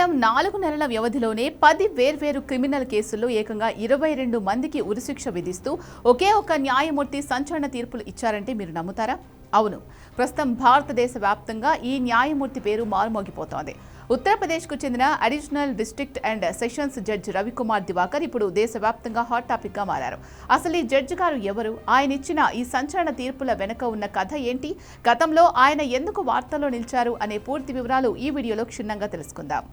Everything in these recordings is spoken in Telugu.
కేవలం 4 నెలల వ్యవధిలోనే 10 వేర్వేరు క్రిమినల్ కేసుల్లో ఏకంగా 22 మందికి ఉరిశిక్ష విధిస్తూ ఒకే ఒక న్యాయమూర్తి సంచలన తీర్పులు ఇచ్చారంటే మీరు నమ్ముతారా? అవును, ప్రస్తుతం భారతదేశ వ్యాప్తంగా ఈ న్యాయమూర్తి పేరు మారుమోగిపోతోంది. ఉత్తరప్రదేశ్కు చెందిన additional district and sessions judge Ravikumar Diwakar ఇప్పుడు దేశవ్యాప్తంగా హాట్ టాపిక్గా మారారు. అసలు ఈ జడ్జి గారు ఎవరు? ఆయన ఇచ్చిన ఈ సంచలన తీర్పుల వెనుక ఉన్న కథ ఏంటి? గతంలో ఆయన ఎందుకు వార్తల్లో నిలిచారు అనే పూర్తి వివరాలు ఈ వీడియోలో క్షుణ్ణంగా తెలుసుకుందాం.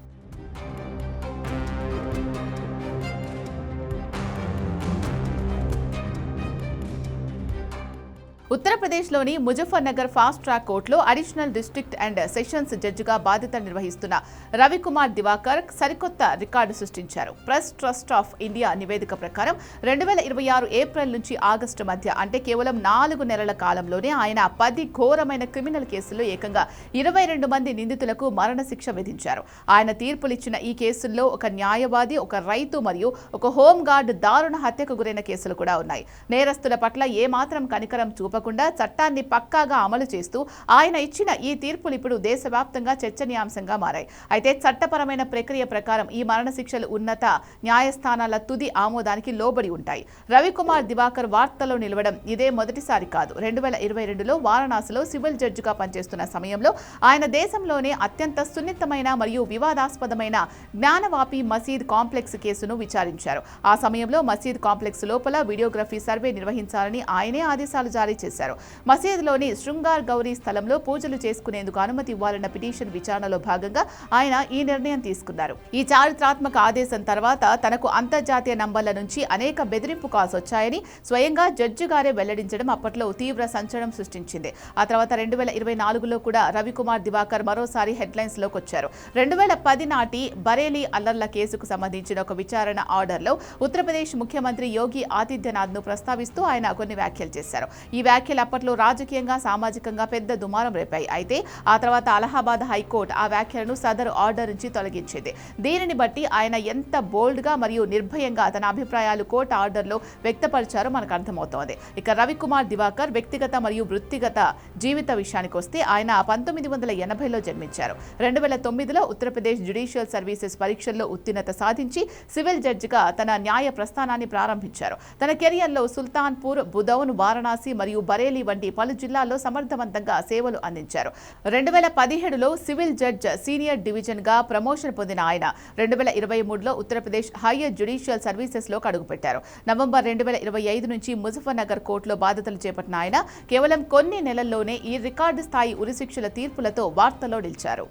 ఉత్తరప్రదేశ్లోని ముజఫర్నగర్ ఫాస్ట్ ట్రాక్ కోర్టులో అడిషనల్ డిస్ట్రిక్ట్ అండ్ సెషన్స్ జడ్జిగా బాధ్యతలు నిర్వహిస్తున్న రవికుమార్ దివాకర్ సరికొత్త రికార్డు సృష్టించారు. ప్రెస్ ట్రస్ట్ ఆఫ్ ఇండియా నివేదిక ప్రకారం 2026 ఏప్రిల్ నుంచి ఆగస్టు మధ్య అంటే కేవలం 4 నెలల కాలంలోనే ఆయన 10 ఘోరమైన క్రిమినల్ కేసుల్లో ఏకంగా 22 మంది నిందితులకు మరణశిక్ష విధించారు. ఆయన తీర్పులిచ్చిన ఈ కేసుల్లో ఒక న్యాయవాది, ఒక రైతు మరియు ఒక హోంగార్డ్ దారుణ హత్యకు గురైన కేసులు కూడా ఉన్నాయి. నేరస్తుల పట్ల ఏమాత్రం కనికరం చట్టాన్ని పక్కాగా అమలు చేస్తూ ఆయన ఇచ్చిన ఈ తీర్పులు ఇప్పుడు దేశవ్యాప్తంగా చర్చనీయాంశంగా మారాయి. అయితే చట్టపరమైన ప్రక్రియ ప్రకారం ఈ మరణశిక్షలు ఉన్నత న్యాయస్థానాల తుది ఆమోదానికి లోబడి ఉంటాయి. రవికుమార్ దివాకర్ వార్తల్లో నిలవడం ఇదే మొదటిసారి కాదు. 2022లో వారణాసిలో సివిల్ జడ్జిగా పనిచేస్తున్న సమయంలో ఆయన దేశంలోనే అత్యంత సున్నితమైన మరియు వివాదాస్పదమైన జ్ఞానవాపి మసీద్ కాంప్లెక్స్ కేసును విచారించారు. ఆ సమయంలో మసీద్ కాంప్లెక్స్ లోపల వీడియోగ్రఫీ సర్వే నిర్వహించాలని ఆయనే ఆదేశాలు జారీ చేశారు. మసీదులోని శృంగార్ గౌరీ స్థలంలో పూజలు చేసుకునేందుకు అనుమతి ఇవ్వాలన్న పిటిషన్ విచారణలో భాగంగా ఆయన ఈ నిర్ణయం తీసుకున్నారు. ఈ చారిత్రాత్మక ఆదేశం తర్వాత తనకు అంతర్జాతీయ నంబర్ల నుంచి అనేక బెదిరింపు కాల్స్ వచ్చాయని స్వయంగా జడ్జి గారే వెల్లడించడం అప్పట్లో తీవ్ర సంచలనం సృష్టించింది. ఆ తర్వాత 2024లో కూడా రవికుమార్ దివాకర్ మరోసారి హెడ్లైన్స్ లోకి వచ్చారు. 2010 నాటి బరేలీ అల్లర్ల కేసుకు సంబంధించిన ఒక విచారణ ఆర్డర్లో ఉత్తరప్రదేశ్ ముఖ్యమంత్రి యోగి ఆదిత్యనాథ్ ను ప్రస్తావిస్తూ ఆయన కొన్ని వ్యాఖ్యలు చేశారు. ఈ వ్యాఖ్యలు అప్పట్లో రాజకీయంగా, సామాజికంగా పెద్ద దుమారం రేపాయి. అయితే ఆ తర్వాత అలహాబాద్ హైకోర్టు ఆ వ్యాఖ్యలను సదరు ఆర్డర్ నుంచి తొలగించింది. దీనిని బట్టి ఆయన ఎంత బోల్డ్ గా మరియు నిర్భయంగా తన అభిప్రాయాలు కోర్టు ఆర్డర్లో వ్యక్తపరిచారో మనకు అర్థమవుతోంది. ఇక రవికుమార్ దివాకర్ వ్యక్తిగత మరియు వృత్తిగత జీవిత విషయానికి వస్తే ఆయన 1980లో జన్మించారు. 2009లో ఉత్తరప్రదేశ్ జ్యుడిషియల్ సర్వీసెస్ పరీక్షల్లో ఉత్తీర్ణత సాధించి సివిల్ జడ్జిగా తన న్యాయ ప్రస్థానాన్ని ప్రారంభించారు. తన కెరియర్లో సుల్తాన్పూర్, బుదౌన్, వారణాసి మరియు బరేలీ వంటి పలు జిల్లాల్లో సమర్థవంతంగా సేవలు అందించారు. 2017లో సివిల్ జడ్జ్ సీనియర్ డివిజన్ గా ప్రమోషన్ పొందిన ఆయన 2023లో ఉత్తరప్రదేశ్ హైయర్ జ్యుడిషియల్ సర్వీసెస్ లోకి అడుగుపెట్టారు. నవంబర్ 2025 నుంచి ముజఫర్నగర్ కోర్టులో బాధ్యతలు చేపట్టిన ఆయన కేవలం కొన్ని నెలల్లోనే ఈ రికార్డు స్థాయి ఉరిశిక్షల తీర్పులతో వార్తల్లో నిలిచారు.